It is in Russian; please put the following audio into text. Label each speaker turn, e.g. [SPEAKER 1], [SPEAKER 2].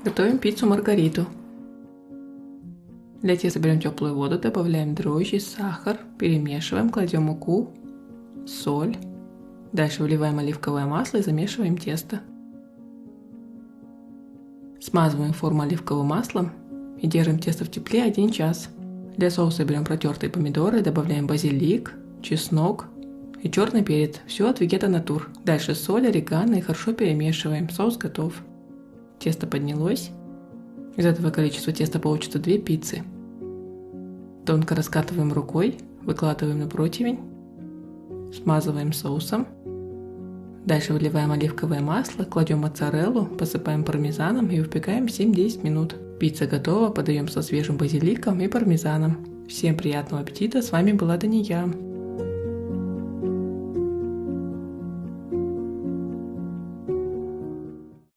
[SPEAKER 1] Готовим пиццу Маргариту. Для теста берем теплую воду, добавляем дрожжи, сахар, перемешиваем, кладем муку, соль. Дальше выливаем оливковое масло и замешиваем тесто. Смазываем форму оливковым маслом и держим тесто в тепле 1 час. Для соуса берем протертые помидоры, добавляем базилик, чеснок и черный перец. Все от Vegeta Natur. Дальше соль, орегано и хорошо перемешиваем. Соус готов. Тесто поднялось. Из этого количества теста получится 2 пиццы. Тонко раскатываем рукой, выкладываем на противень, смазываем соусом. Дальше выливаем оливковое масло, кладем моцареллу, посыпаем пармезаном и выпекаем 7-10 минут. Пицца готова, подаем со свежим базиликом и пармезаном. Всем приятного аппетита, с вами была Дания.